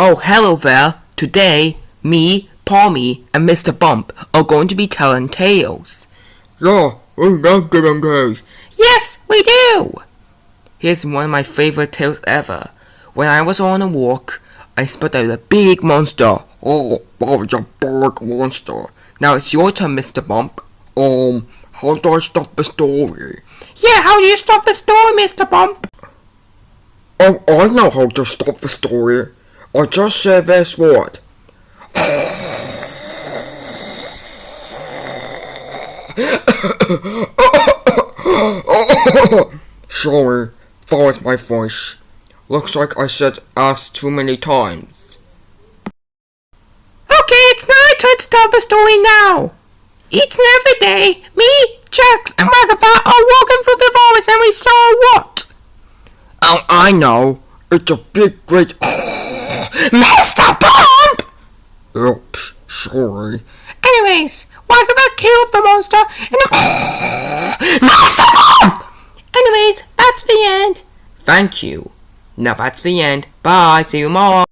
Oh, hello there. Today, me, Pomni, and Mr. Bump are going to be telling tales. Yeah, we love giving tales. Yes, we do! Here's one of my favorite tales ever. When I was on a walk, I spotted a big monster. Oh, that was a big monster. Now it's your turn, Mr. Bump. How do I stop the story? Yeah, how do you stop the story, Mr. Bump? Oh, I know how to stop the story. I just say this word. Sorry, that was my voice. Looks like I said ass too many times. Okay, it's my turn to tell the story now. Each and every day, me, Jax, and Magatha are walking through the forest and we saw what? Oh, I know. It's a big, great... Mr. Bump! Oops, sorry. Anyways, Magatha killed the monster and... Mr. Bump! Anyways, that's the end. Thank you. Now that's the end. Bye, see you tomorrow.